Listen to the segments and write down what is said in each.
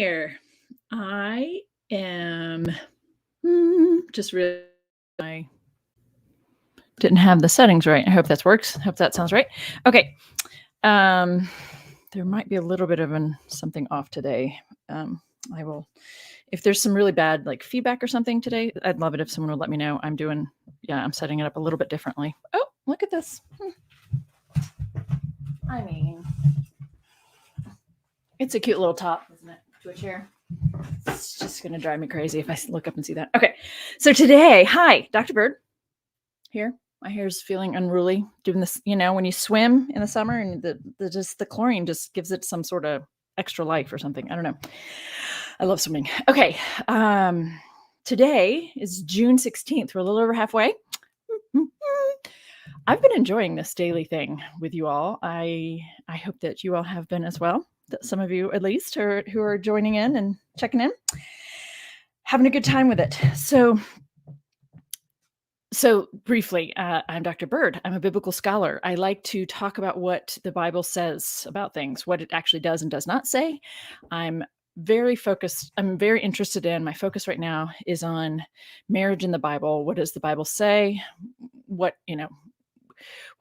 there. I am just really I didn't have the settings right. I hope that works. I hope that sounds right. Okay. There might be a little bit of something off today. I will, if there's some really bad like feedback or something today, I'd love it if someone would let me know. I'm setting it up a little bit differently. Oh, look at this. I mean, it's a cute little top, isn't it, to a chair? It's just going to drive me crazy if I look up and see that. Okay. So today, hi, Dr. Bird here. My hair's feeling unruly doing this, when you swim in the summer and the chlorine just gives it some sort of extra life or something. I don't know. I love swimming. Okay. Today is June 16th. We're a little over halfway. I've been enjoying this daily thing with you all. I hope that you all have been as well. That some of you at least who are joining in and checking in, having a good time with it. So briefly, I'm Dr. Bird. I'm a biblical scholar. I like to talk about what the Bible says about things, what it actually does and does not say. I'm very focused. I'm very interested in, my focus right now is on marriage in the Bible. What does the Bible say? What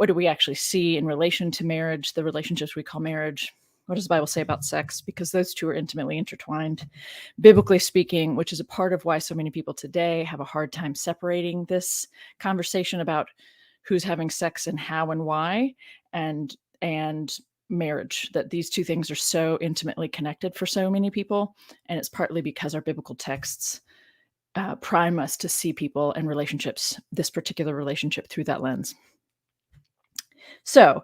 do we actually see in relation to marriage, the relationships we call marriage? What does the Bible say about sex? Because those two are intimately intertwined, biblically speaking, which is a part of why so many people today have a hard time separating this conversation about who's having sex and how and why, and marriage, that these two things are so intimately connected for so many people. And it's partly because our biblical texts prime us to see people and relationships, this particular relationship, through that lens. So,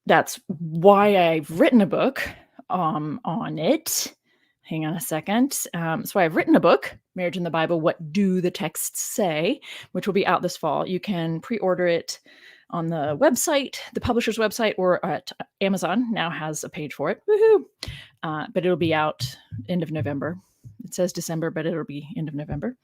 that's why I've written a book on it. Hang on a second. That's why I've written a book, Marriage in the Bible, What Do the Texts Say?, which will be out this fall. You can pre-order it on the website, the publisher's website, or at Amazon now has a page for it. Woohoo! But it'll be out end of November. It says December, but it'll be end of November.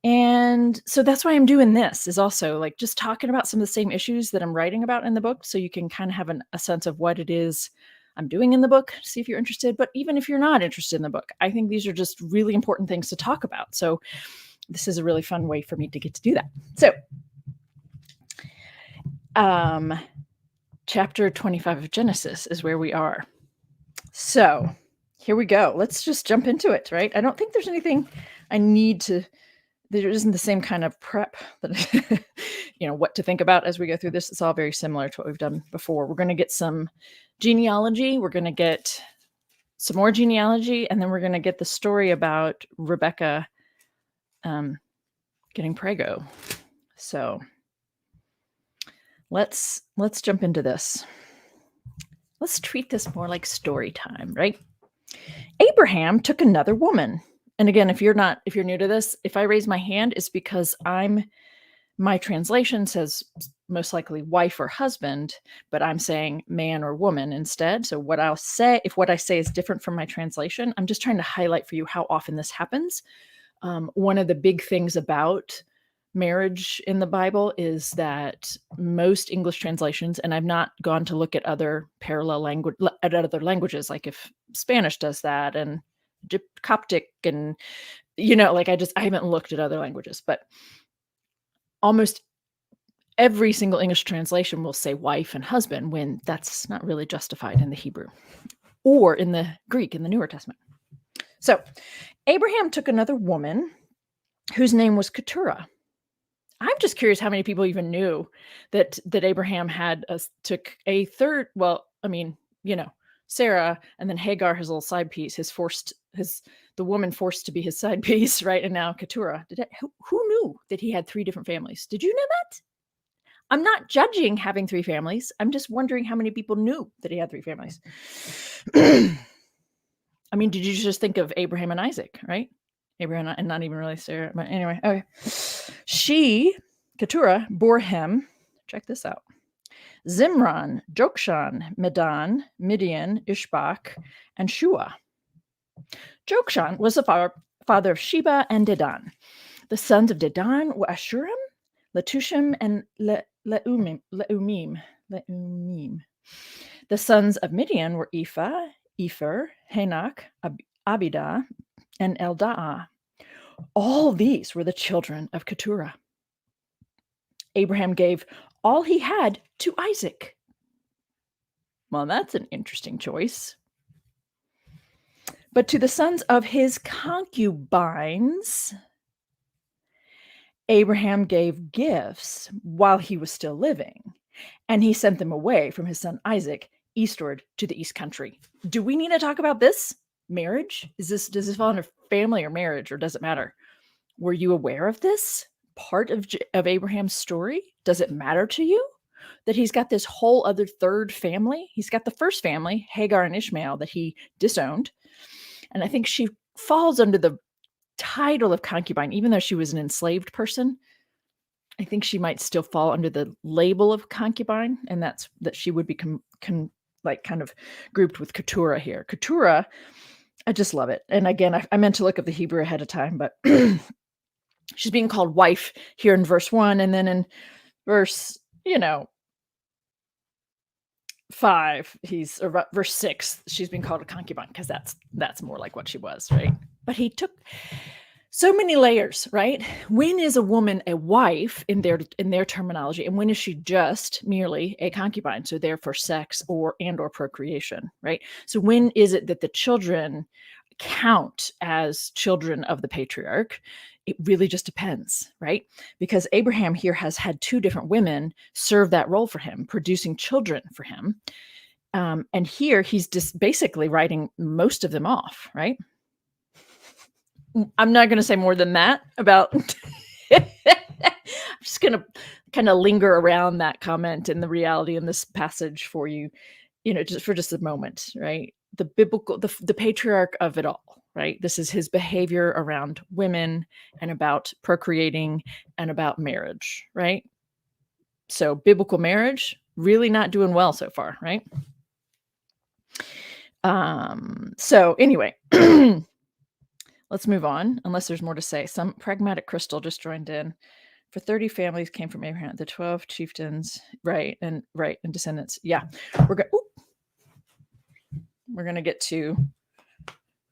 And so that's why I'm doing this, is also like just talking about some of the same issues that I'm writing about in the book. So you can kind of have a sense of what it is I'm doing in the book, see if you're interested. But even if you're not interested in the book, I think these are just really important things to talk about. So this is a really fun way for me to get to do that. So chapter 25 of Genesis is where we are. So here we go. Let's just jump into it, right? I don't think there's anything I need to... There isn't the same kind of prep that, what to think about as we go through this. It's all very similar to what we've done before. We're going to get some genealogy. We're going to get some more genealogy. And then we're going to get the story about Rebekah getting prego. So let's jump into this. Let's treat this more like story time, right? Abraham took another woman. And again, if you're new to this, if I raise my hand, it's because my translation says most likely wife or husband, but I'm saying man or woman instead. So what I'll say, if what I say is different from my translation, I'm just trying to highlight for you how often this happens. One of the big things about marriage in the Bible is that most English translations, and I've not gone to look at other parallel languages, like if Spanish does that and Coptic and, I haven't looked at other languages, but almost every single English translation will say wife and husband when that's not really justified in the Hebrew or in the Greek in the Newer Testament. So Abraham took another woman whose name was Keturah. I'm just curious how many people even knew that Abraham took a third. Well, Sarah, and then Hagar, his little side piece, the woman forced to be his side piece, right? And now Keturah. Who knew that he had 3 different families? Did you know that? I'm not judging having 3 families. I'm just wondering how many people knew that he had 3 families. Did you just think of Abraham and Isaac, right? Abraham and not even really Sarah. But anyway, okay. Keturah, bore him, check this out, Zimran, Jokshan, Medan, Midian, Ishbak, and Shua. Jokshan was the father of Sheba and Dedan. The sons of Dedan were Ashurim, Letushim, and Leumim. The sons of Midian were Ephah, Epher, Hanok, Abidah, and Eldaah. All these were the children of Keturah. Abraham gave all he had to Isaac. Well, that's an interesting choice. But to the sons of his concubines, Abraham gave gifts while he was still living, and he sent them away from his son Isaac eastward to the east country. Do we need to talk about this? Marriage? Does this fall under family or marriage, or does it matter? Were you aware of this part of Abraham's story? Does it matter to you that he's got this whole other third family? He's got the first family, Hagar and Ishmael, that he disowned. And I think she falls under the title of concubine, even though she was an enslaved person. I think she might still fall under the label of concubine, and that she would be kind of grouped with Keturah here. Keturah, I just love it. And again, I meant to look up the Hebrew ahead of time, but she's being called wife here in verse 1, and then in verse, 5, verse 6, she's being called a concubine, because that's more like what she was, right? But he took so many layers, right? When is a woman a wife in their terminology, and when is she just merely a concubine, so there for sex or procreation, right? So when is it that the children count as children of the patriarch? It really just depends, right? Because Abraham here has had 2 different women serve that role for him, producing children for him. And here he's just basically writing most of them off, right? I'm not going to say more than that about. I'm just going to kind of linger around that comment and the reality in this passage for you, just a moment, right? The biblical, the patriarch of it all, right? This is his behavior around women and about procreating and about marriage, right? So biblical marriage, really not doing well so far, right? So anyway, let's move on, unless there's more to say. Some pragmatic crystal just joined in. For 30 families came from Abraham, the 12 chieftains, right, and descendants. Yeah, we're going to get to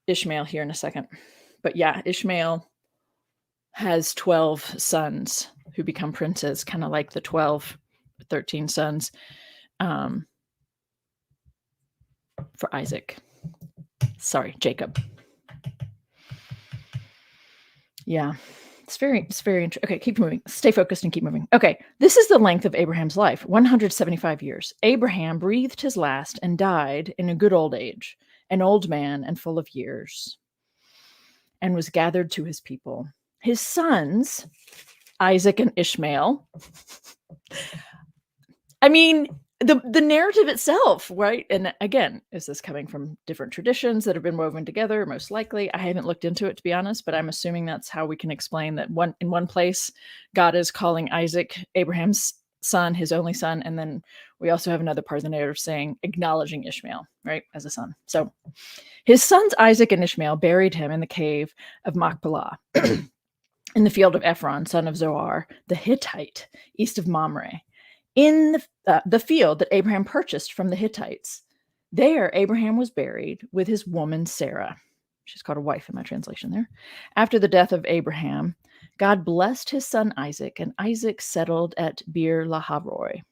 Ishmael here in a second. But yeah, Ishmael has 12 sons who become princes, kind of like the 13 sons for Isaac. Sorry, Jacob. Yeah, it's very interesting. Okay, keep moving. Stay focused and keep moving. Okay, this is the length of Abraham's life, 175 years. Abraham breathed his last and died in a good old age, an old man and full of years, and was gathered to his people. His sons, Isaac and Ishmael. I mean, the narrative itself, right? And again, is this coming from different traditions that have been woven together? Most likely. I haven't looked into it, to be honest, but I'm assuming that's how we can explain that in one place, God is calling Isaac, Abraham's son, his only son. And then we also have another part of the narrative saying, acknowledging Ishmael, right, as a son. So his sons, Isaac and Ishmael, buried him in the cave of Machpelah in the field of Ephron, son of Zohar, the Hittite, east of Mamre, in the field that Abraham purchased from the Hittites. There, Abraham was buried with his woman, Sarah. She's called a wife in my translation there. After the death of Abraham, God blessed his son Isaac, and Isaac settled at Beer Lahairoi.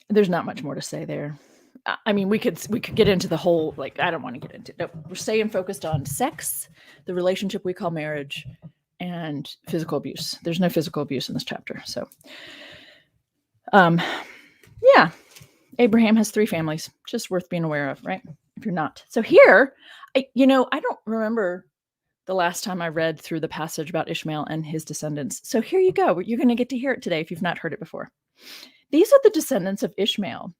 There's not much more to say there. I mean, we could get into the whole, I don't want to get into it. No, we're staying focused on sex, the relationship we call marriage, and physical abuse. There's no physical abuse in this chapter. So, yeah, Abraham has 3 families, just worth being aware of, right? If you're not. So here, I don't remember the last time I read through the passage about Ishmael and his descendants. So here you go. You're going to get to hear it today if you've not heard it before. These are the descendants of Ishmael,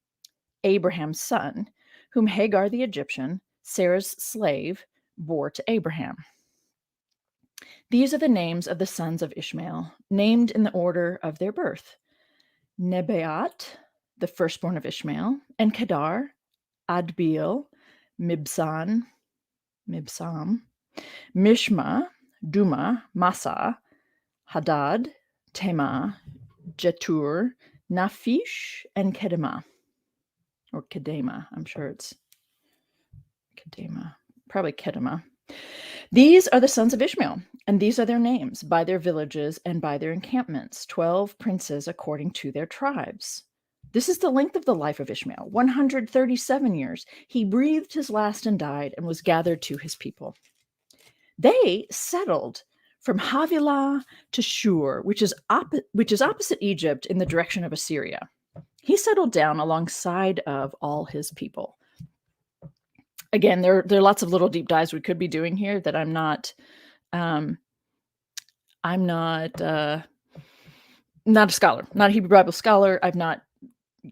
Abraham's son, whom Hagar the Egyptian, Sarah's slave, bore to Abraham. These are the names of the sons of Ishmael, named in the order of their birth. Nebaioth, the firstborn of Ishmael, and Kedar, Adbeel, Mibsam, Mishma, Duma, Massa, Hadad, Tema, Jetur, Naphish, and Kedema. Or Kedema. I'm sure it's Kedema. Probably Kedema. These are the sons of Ishmael, and these are their names, by their villages and by their encampments, 12 princes according to their tribes. This is the length of the life of Ishmael, 137 years. He breathed his last and died and was gathered to his people. They settled from Havilah to Shur, which is opposite Egypt in the direction of Assyria. He settled down alongside of all his people. Again, there are lots of little deep dives we could be doing here that I'm not a scholar, not a Hebrew Bible scholar. I've not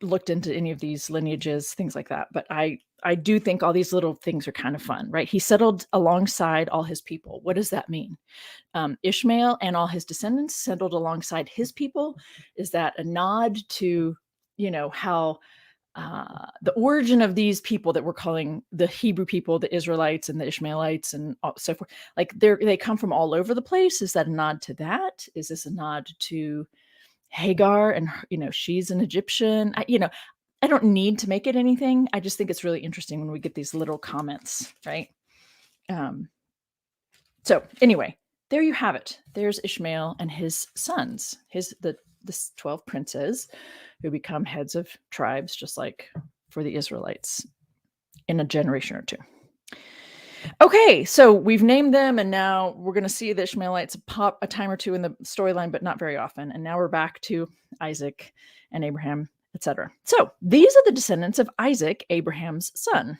looked into any of these lineages, things like that. But I do think all these little things are kind of fun, right? He settled alongside all his people. What does that mean? Ishmael and all his descendants settled alongside his people. Is that a nod to, how the origin of these people that we're calling the Hebrew people, the Israelites and the Ishmaelites and so forth, like they come from all over the place? Is that a nod to that? Is this a nod to Hagar and, she's an Egyptian? I don't need to make it anything. I just think it's really interesting when we get these little comments, right? So anyway, there you have it. There's Ishmael and his sons, the 12 princes who become heads of tribes, just like for the Israelites in a generation or two. Okay, so we've named them, and now we're going to see the Ishmaelites pop a time or two in the storyline, but not very often. And now we're back to Isaac and Abraham, etc. So these are the descendants of Isaac, Abraham's son.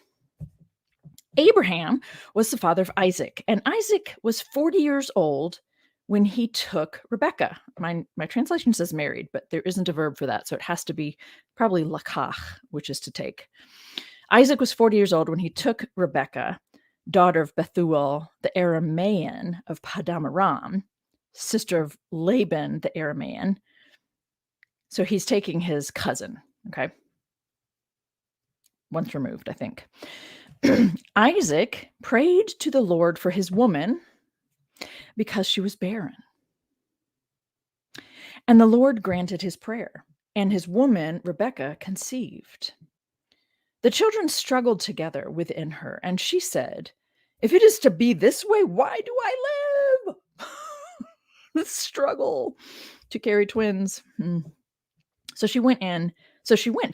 Abraham was the father of Isaac, and Isaac was 40 years old when he took Rebekah. My translation says married, but there isn't a verb for that, so it has to be probably lakach, which is to take. Isaac was 40 years old when he took Rebekah, daughter of Bethuel, the Aramean of Paddan Aram, sister of Laban, the Aramean. So he's taking his cousin, okay? Once removed, I think. Isaac prayed to the Lord for his woman because she was barren. And the Lord granted his prayer, and his woman, Rebekah, conceived. The children struggled together within her, and she said, "If it is to be this way, why do I live?" The struggle to carry twins. So she went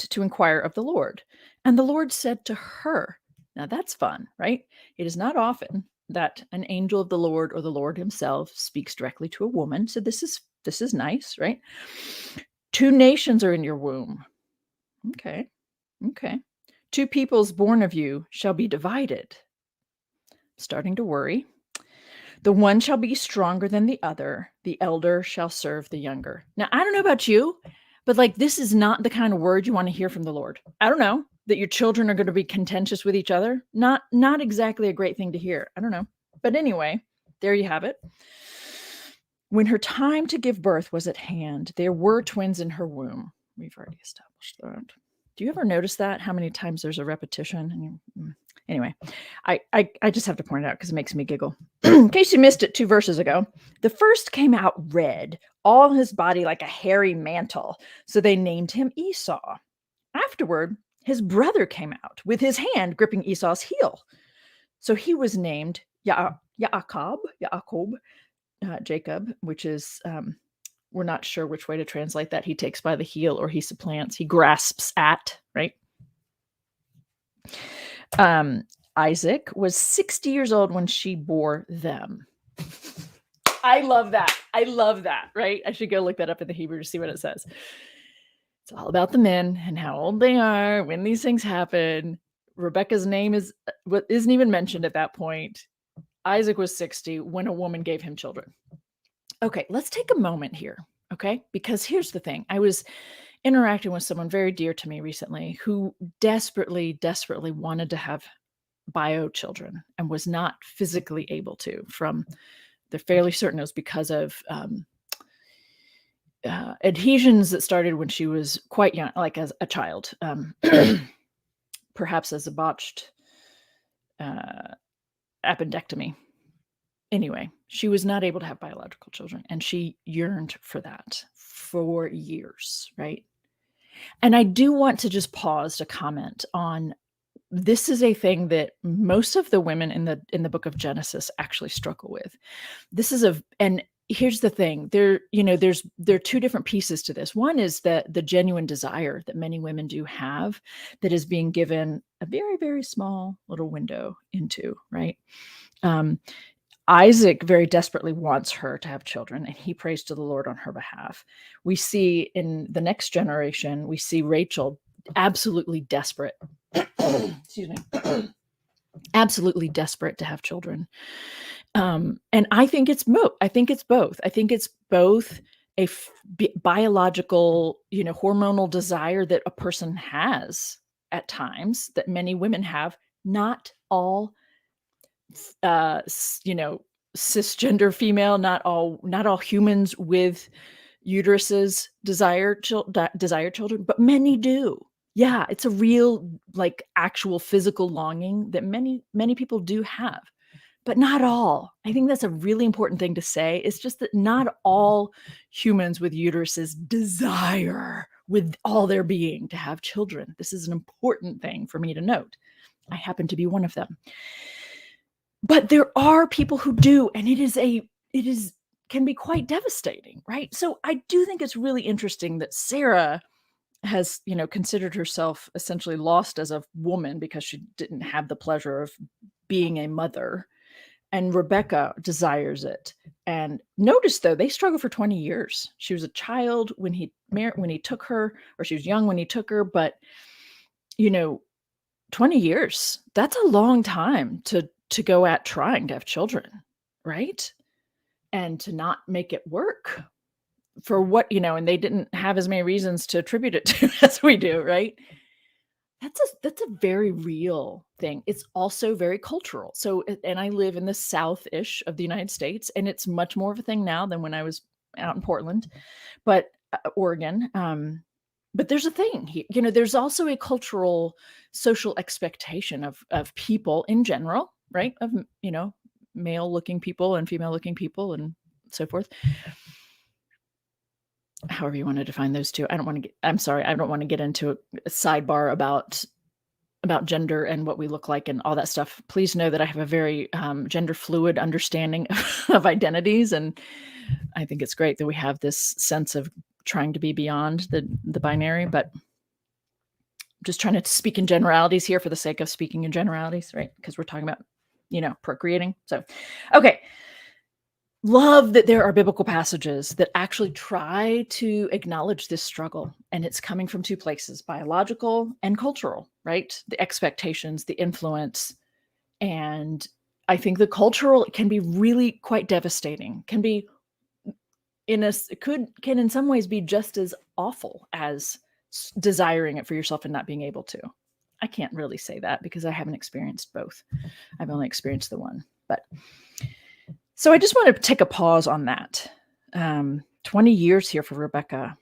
to inquire of the Lord, and the Lord said to her, now that's fun, right? It is not often that an angel of the Lord or the Lord himself speaks directly to a woman. So this is nice, right? 2 nations are in your womb. Okay. 2 peoples born of you shall be divided. Starting to worry. The one shall be stronger than the other. The elder shall serve the younger. Now, I don't know about you, but this is not the kind of word you want to hear from the Lord. I don't know that your children are going to be contentious with each other. Not exactly a great thing to hear. I don't know. But anyway, there you have it. When her time to give birth was at hand, there were twins in her womb. We've already established that. Do you ever notice that? How many times there's a repetition? Anyway, I just have to point it out because it makes me giggle. In case you missed it 2 verses ago, the first came out red, all his body like a hairy mantle. So they named him Esau. Afterward, his brother came out with his hand gripping Esau's heel. So he was named Yaakov, Jacob, which is, we're not sure which way to translate that. He takes by the heel or he supplants, he grasps at, right? Isaac was 60 years old when she bore them. I love that, right? I should go look that up in the Hebrew to see what it says. It's all about the men and how old they are when these things happen. Rebekah's name isn't even mentioned at that point. Isaac was 60 when a woman gave him children. Okay, let's take a moment here, okay? Because here's the thing. I was interacting with someone very dear to me recently who desperately wanted to have bio children and was not physically able to. They're fairly certain it was because of adhesions that started when she was quite young, like as a child, perhaps as a botched appendectomy. anyway, she was not able to have biological children, and she yearned for that for years, right? And I do want to just pause to comment on this is a thing that most of the women in the book of Genesis actually struggle with. This is and here's the thing. There are two different pieces to this. One is that the genuine desire that many women do have that is being given a very, very small little window into, right? Um, Isaac very desperately wants her to have children, and he prays to the Lord on her behalf. We see in the next generation, we see Rachel absolutely desperate. Excuse me. Absolutely desperate to have children. And I think it's both. I think it's both a biological, hormonal desire that a person has at times that many women have. Not all cisgender female, not all humans with uteruses desire children, but many do. Yeah, it's a real, like, actual physical longing that many people do have, but not all. I think that's a really important thing to say. It's just that not all humans with uteruses desire with all their being to have children. This is an important thing for me to note. I happen to be one of them. But there are people who do, and can be quite devastating, right? So I do think it's really interesting that Sarah has, considered herself essentially lost as a woman because she didn't have the pleasure of being a mother, and Rebekah desires it. And notice, though, they struggle for 20 years. She was a child when he took her, or she was young when he took her, but 20 years, that's a long time to go at trying to have children, right? And to not make it work for what, and they didn't have as many reasons to attribute it to as we do, right? That's a very real thing. It's also very cultural. So, and I live in the south-ish of the United States, and it's much more of a thing now than when I was out in Portland, but Oregon. But there's a thing here, there's also a cultural, social expectation of people in general, right? Of, male-looking people and female-looking people and so forth. However you want to define those two. I'm sorry, I don't want to get into a sidebar about gender and what we look like and all that stuff. Please know that I have a very gender fluid understanding of identities, and I think it's great that we have this sense of trying to be beyond the binary, but just trying to speak in generalities here for the sake of speaking in generalities, right? Because we're talking about, procreating. So, okay. Love that there are biblical passages that actually try to acknowledge this struggle, and it's coming from two places: biological and cultural, right? The expectations, the influence. And I think the cultural can be really quite devastating, can in some ways be just as awful as desiring it for yourself and not being able to. I can't really say that because I haven't experienced both. I've only experienced the one. But so I just want to take a pause on that. 20 years here for Rebekah.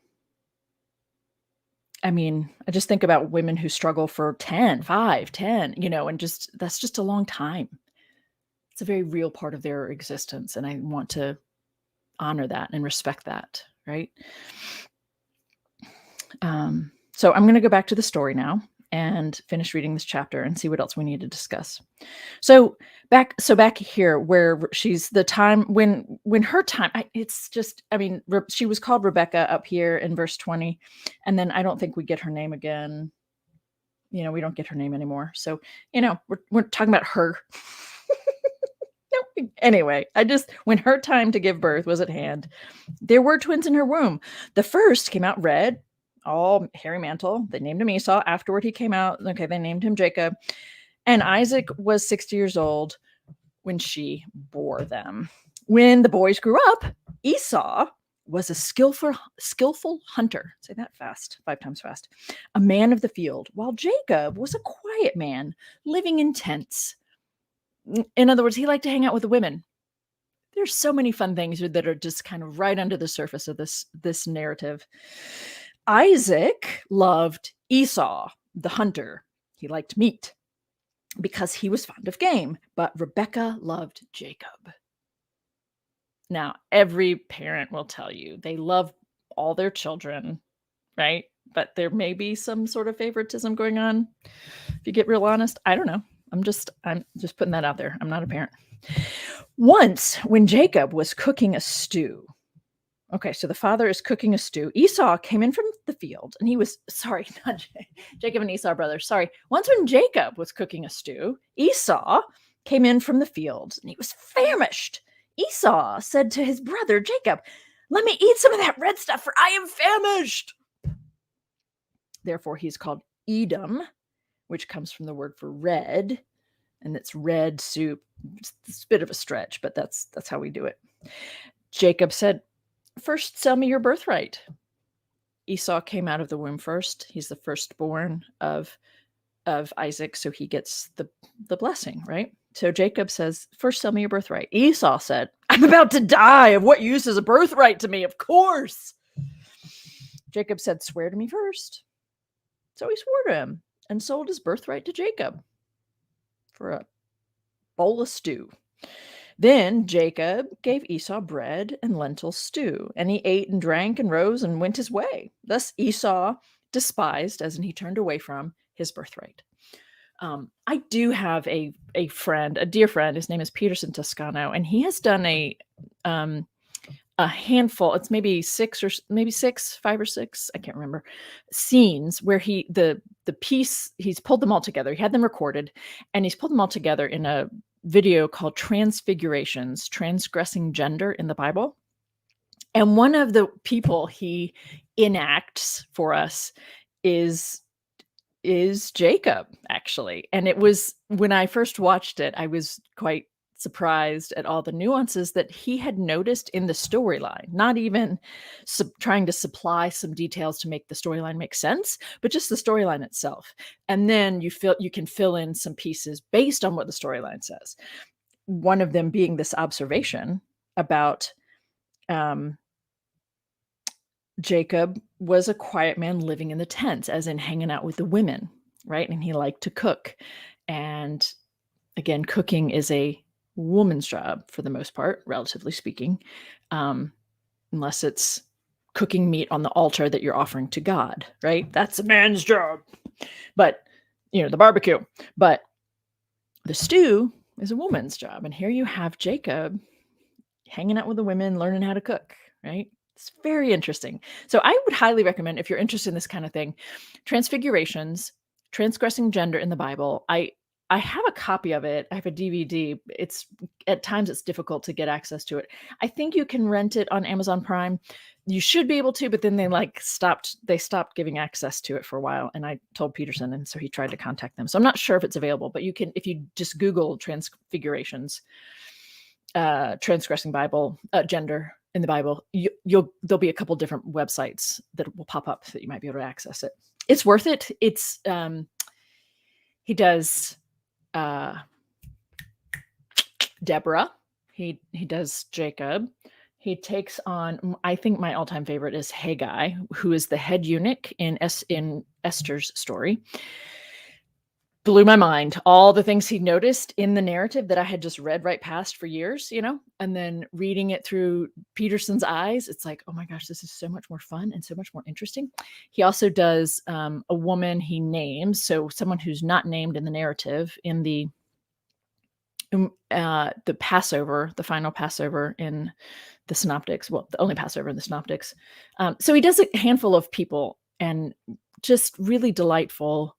I mean, I just think about women who struggle for 10, 5, 10, and that's just a long time. It's a very real part of their existence, and I want to honor that and respect that, right? So I'm going to go back to the story now and finish reading this chapter and see what else we need to discuss. So back here where she's the time when her time, she was called Rebekah up here in verse 20, and then I don't think we get her name again. We don't get her name anymore. So, we're talking about her. No, anyway, when her time to give birth was at hand, there were twins in her womb. The first came out red, all hairy mantle. They named him Esau. Afterward, he came out. Okay, they named him Jacob. And Isaac was 60 years old when she bore them. When the boys grew up, Esau was a skillful hunter. Say that fast, 5 times fast. A man of the field, while Jacob was a quiet man living in tents. In other words, he liked to hang out with the women. There's so many fun things that are just kind of right under the surface of this narrative. Isaac loved Esau, the hunter. He liked meat because he was fond of game, but Rebekah loved Jacob. Now, every parent will tell you they love all their children, right? But there may be some sort of favoritism going on. If you get real honest, I don't know. I'm just putting that out there. I'm not a parent. Once, when Jacob was cooking a stew, okay, so the father is cooking a stew. Esau came in from the field, and he was, sorry, not Jacob and Esau brothers, sorry. Once when Jacob was cooking a stew, Esau came in from the field, and he was famished. Esau said to his brother Jacob, "Let me eat some of that red stuff, for I am famished." Therefore, he's called Edom, which comes from the word for red, and it's red soup. It's a bit of a stretch, but that's how we do it. Jacob said, "First, sell me your birthright." Esau came out of the womb first. He's the firstborn of Isaac, so he gets the blessing, right? So Jacob says, "First, sell me your birthright." Esau said, "I'm about to die. Of what use is a birthright to me? Of course." Jacob said, "Swear to me first." So he swore to him and sold his birthright to Jacob for a bowl of stew. Then Jacob gave Esau bread and lentil stew, and he ate and drank and rose and went his way. Thus Esau despised, as in he turned away from, his birthright. I do have a friend, a dear friend. His name is Peterson Toscano, and he has done a handful. It's maybe five or six. I can't remember scenes where the piece, he's pulled them all together. He had them recorded, and he's pulled them all together in a video called Transfigurations, Transgressing Gender in the Bible. And one of the people he enacts for us is Jacob, actually. And it was, when I first watched it, I was quite surprised at all the nuances that he had noticed in the storyline, not even trying to supply some details to make the storyline make sense, but just the storyline itself. And then you can fill in some pieces based on what the storyline says. One of them being this observation about Jacob was a quiet man living in the tents, as in hanging out with the women, right? And he liked to cook. And again, cooking is a woman's job for the most part, relatively speaking, unless it's cooking meat on the altar that you're offering to God, right? That's a man's job. But, the barbecue. But the stew is a woman's job. And here you have Jacob hanging out with the women, learning how to cook, right? It's very interesting. So I would highly recommend, if you're interested in this kind of thing, Transfigurations, Transgressing Gender in the Bible. I have a copy of it. I have a DVD. It's at times it's difficult to get access to it. I think you can rent it on Amazon Prime. You should be able to, but then they stopped giving access to it for a while. And I told Peterson, and so he tried to contact them. So I'm not sure if it's available, but you can, if you just Google Transfigurations, transgressing Bible, gender in the Bible, there'll be a couple different websites that will pop up that you might be able to access it. It's worth it. It's he does Deborah. He does Jacob. He takes on, I think my all-time favorite is Haggai, who is the head eunuch in Esther's story. Blew my mind. All the things he noticed in the narrative that I had just read right past for years, and then reading it through Peterson's eyes, it's like, oh my gosh, this is so much more fun and so much more interesting. He also does a woman he names, so someone who's not named in the narrative in the Passover, the final Passover in the Synoptics, well, the only Passover in the Synoptics. So he does a handful of people, and just really delightful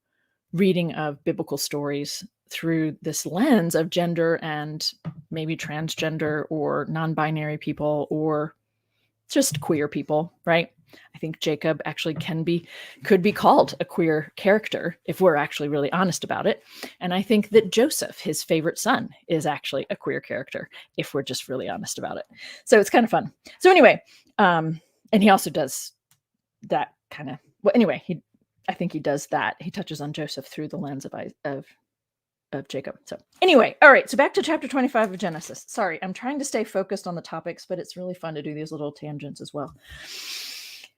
reading of biblical stories through this lens of gender and maybe transgender or non-binary people or just queer people, right? I think Jacob actually could be called a queer character if we're actually really honest about it. And I think that Joseph, his favorite son, is actually a queer character if we're just really honest about it. So it's kind of fun. So anyway, and he also does that kind of, well, anyway, I think he does that. He touches on Joseph through the lens of Jacob. So anyway, all right. So back to chapter 25 of Genesis. Sorry, I'm trying to stay focused on the topics, but it's really fun to do these little tangents as well.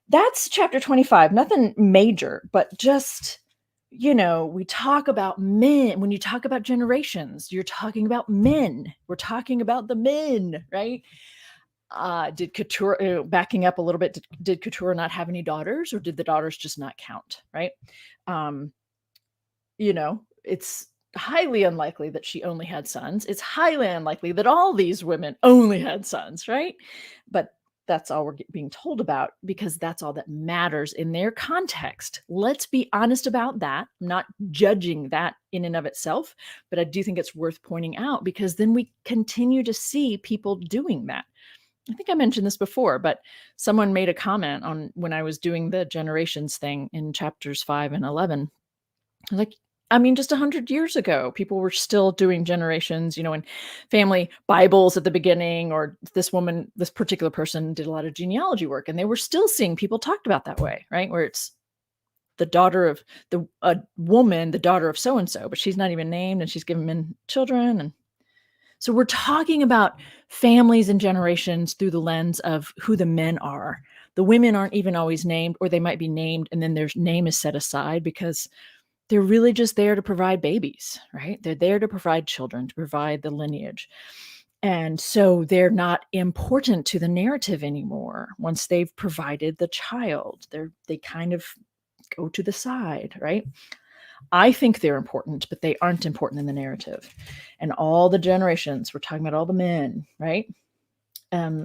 That's chapter 25. Nothing major, but just, we talk about men. When you talk about generations, you're talking about men. We're talking about the men, right? Did Keturah, backing up a little bit, did Keturah not have any daughters, or did the daughters just not count, right? Um, it's highly unlikely that she only had sons. It's highly unlikely that all these women only had sons, right? But that's all we're being told about, because that's all that matters in their context. Let's be honest about that. I'm not judging that in and of itself, but I do think it's worth pointing out, because then we continue to see people doing that. I think I mentioned this before, but someone made a comment on when I was doing the generations thing in chapters 5 and 11. Like, I mean, just 100 years ago, people were still doing generations, in family Bibles at the beginning, or this particular person did a lot of genealogy work, and they were still seeing people talked about that way, right? Where it's the daughter of a woman, the daughter of so-and-so, but she's not even named, and she's given men children. And so we're talking about families and generations through the lens of who the men are. The women aren't even always named, or they might be named and then their name is set aside, because they're really just there to provide babies, right? They're there to provide children, to provide the lineage. And so they're not important to the narrative anymore. Once they've provided the child, they kind of go to the side, right? I think they're important, but they aren't important in the narrative. And all the generations, we're talking about all the men, right?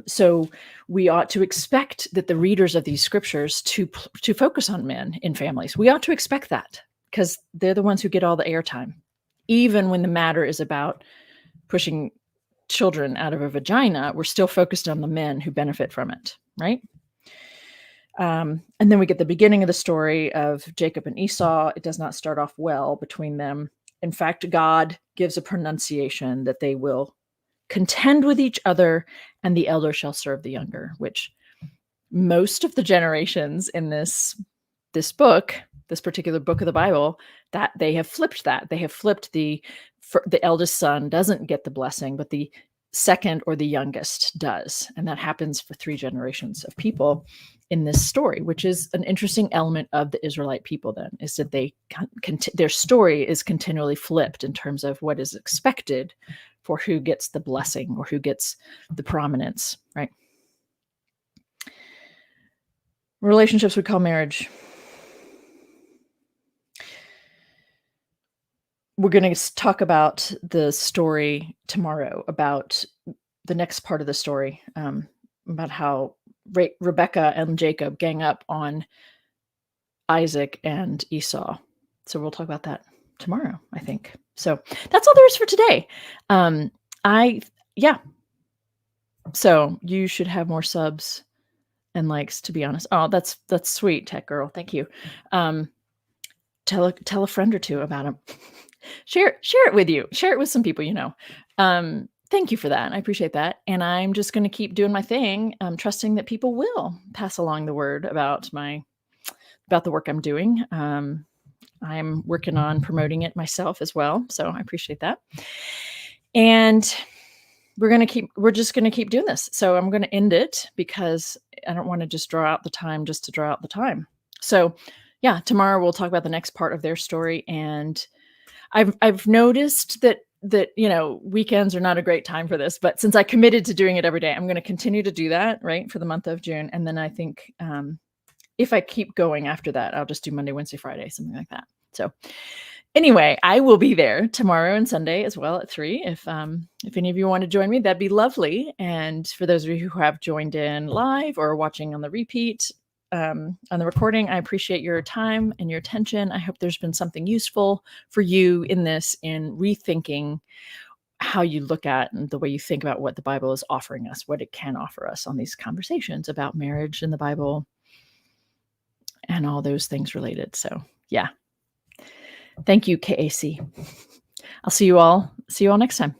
So we ought to expect that the readers of these scriptures to focus on men in families. We ought to expect that, because they're the ones who get all the airtime, even when the matter is about pushing children out of a vagina. We're still focused on the men who benefit from it, right? And then we get the beginning of the story of Jacob and Esau. It does not start off well between them. In fact, God gives a pronunciation that they will contend with each other, and the elder shall serve the younger, which most of the generations in this book, this particular book of the Bible, that they have flipped that. They have flipped the eldest son doesn't get the blessing, but the second or the youngest does. And that happens for 3 generations of people in this story, which is an interesting element of the Israelite people then, is that their story is continually flipped in terms of what is expected for who gets the blessing or who gets the prominence, right? Relationships we call marriage. We're going to talk about the story tomorrow, about the next part of the story, about how Rebekah and Jacob gang up on Isaac and Esau. So we'll talk about that tomorrow, I think. So that's all there is for today. So you should have more subs and likes, to be honest. Oh, that's sweet, tech girl. Thank you. Tell a friend or two about them. Share it with you. Share it with some people you know. Thank you for that. I appreciate that. And I'm just going to keep doing my thing, trusting that people will pass along the word about the work I'm doing. I'm working on promoting it myself as well, so I appreciate that. And we're just going to keep doing this. So I'm going to end it, because I don't want to just draw out the time just to draw out the time. So yeah, tomorrow we'll talk about the next part of their story. And I've noticed that weekends are not a great time for this, but since I committed to doing it every day, I'm going to continue to do that, right, for the month of June. And then I think if I keep going after that, I'll just do Monday, Wednesday, Friday, something like that. So anyway, I will be there tomorrow and Sunday as well at 3. If any of you want to join me, that'd be lovely. And for those of you who have joined in live or watching on the repeat, on the recording, I appreciate your time and your attention. I hope there's been something useful for you in rethinking how you look at and the way you think about what the Bible is offering us, what it can offer us on these conversations about marriage in the Bible and all those things related. So yeah. Thank you, KAC. I'll see you all next time.